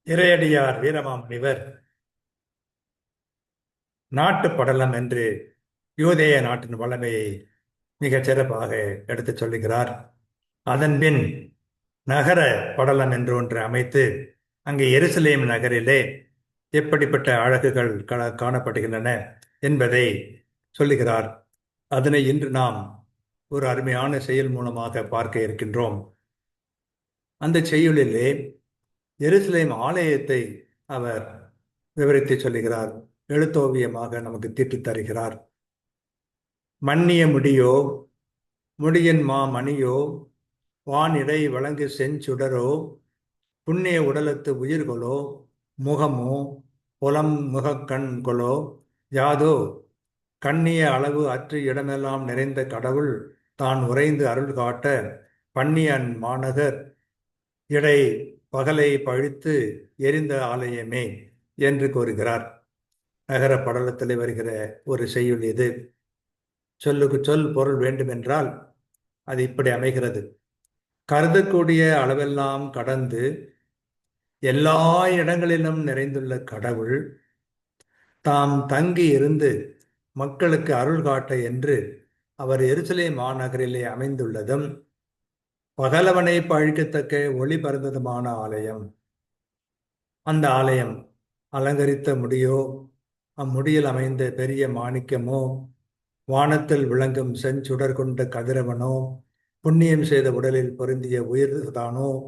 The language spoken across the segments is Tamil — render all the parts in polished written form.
இறையடியார் வீரமாமுனிவர் நாட்டுப் படலம் என்று யூதேய நாட்டின் வளமையை மிகச் சிறப்பாக எடுத்துச் சொல்லுகிறார். அதன்பின் நகர படலம் என்று ஒன்று அமைத்து அங்கே எருசலேம் நகரிலே எப்படிப்பட்ட அழகுகள் காணப்படுகின்றன என்பதை சொல்லுகிறார். அதனை இன்று நாம் ஒரு அருமையான செயல் மூலமாக பார்க்க இருக்கின்றோம். அந்த செய்யுளிலே எருசலேம் ஆலயத்தை அவர் விவரித்து சொல்லுகிறார். எழுத்தோவியமாக நமக்கு தீட்டுத் தருகிறார். மன்னிய முடியோ, முடியின் மணியோ, வான் இடை வழங்கு செஞ்சுடரோ, புண்ணிய உடலத்து உயிர்களோ, முகமோ, புலம் முகக்கண்களோ யாதோ, கண்ணிய அளவு அற்று இடமெல்லாம் நிறைந்த கடவுள் தான் உறைந்து அருள் காட்ட பன்னியன் மாநகர் இடை பகலை பழித்து எரிந்த ஆலயமே என்று கூறுகிறார். நகர படலத்தில் வருகிற ஒரு செய்யுள் இது. சொல்லுக்கு சொல் பொருள் வேண்டுமென்றால் அது இப்படி அமைகிறது. கருதக்கூடிய அளவெல்லாம் கடந்து எல்லா இடங்களிலும் நிறைந்துள்ள கடவுள் தாம் தங்கி இருந்து மக்களுக்கு அருள் காட்ட என்று அவர் எருசலேம் மாநகரிலே அமைந்துள்ளதும் பகலவனை பழிக்கத்தக்க ஒளி பறந்ததுமான ஆலயம். அந்த ஆலயம் அலங்கரித்த முடியோ, அம்முடியில் அமைந்த பெரிய மாணிக்கமோ, வானத்தில் விளங்கும் செஞ்சுடர் கொண்ட கதிரவனோ, புண்ணியம் செய்த உடலில் பொருந்திய உயிர்தானோ,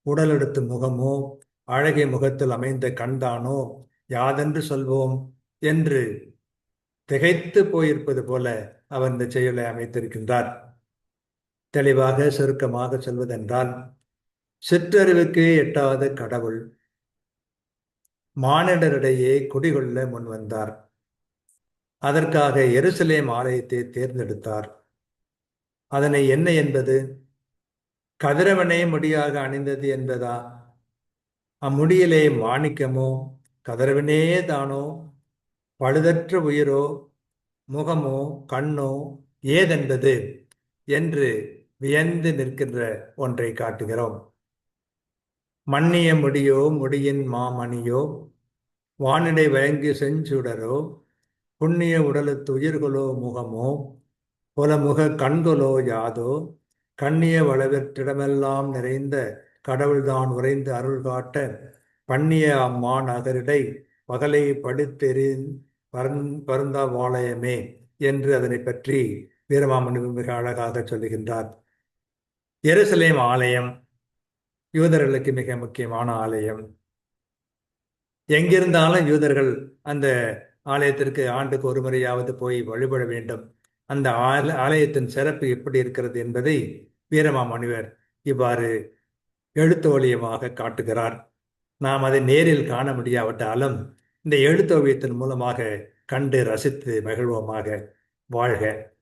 உடலெடுத்து முகமோ, அழகிய முகத்தில் அமைந்த கண்தானோ, யாதென்று சொல்வோம் என்று திகைத்து போயிருப்பது போல அவர் இந்த செயலை அமைத்திருக்கின்றார். தெளிவாக சுருக்கமாக சொல்வதென்றால், சிற்றறிவுக்கு எட்டாத கடவுள் மானிடரிடையே குடிகொள்ள முன்வந்தார். அதற்காக எருசலேம் ஆலயத்தை தேர்ந்தெடுத்தார். அதனை என்ன என்பது? கதிரவனை முடியாக அணிந்தது என்பதா? அம்முடியிலே மாணிக்கமோ, கதிரவனே தானோ, பழுதற்ற உயிரோ, முகமோ, கண்ணோ ஏதென்பது என்று வியந்து நிற்கின்ற ஒன்றை காட்டுகிறோம். மன்னிய முடியோ, முடியின் மாமணியோ, வானிடை வயங்கு செஞ்சுடரோ, புண்ணிய உடலத்து உயிர்களோ, முகமோ, புலமுக கண்களோ யாதோ, கண்ணிய வளவிற்றிடமெல்லாம் நிறைந்த கடவுள்தான் உறைந்து அருள் காட்ட பண்ணிய அம்மாநகரிடை பகலை படுத்தெறி பருந்த வாலயமே என்று அதனை பற்றி வீரமாமுனிவர் மிக அழகாக சொல்லுகின்றார். எருசலேம் ஆலயம் யூதர்களுக்கு மிக முக்கியமான ஆலயம். எங்கிருந்தாலும் யூதர்கள் அந்த ஆலயத்திற்கு ஆண்டுக்கு ஒரு முறையாவது போய் வழிபட வேண்டும். அந்த ஆலயத்தின் சிறப்பு எப்படி இருக்கிறது என்பதை வீரமாமுனிவர் இவ்வாறு எழுத்தோவியமாக காட்டுகிறார். நாம் அதை நேரில் காண முடியாவிட்டாலும் இந்த எழுத்தோவியத்தின் மூலமாக கண்டு ரசித்து மகிழ்வோமாக. வாழ்க.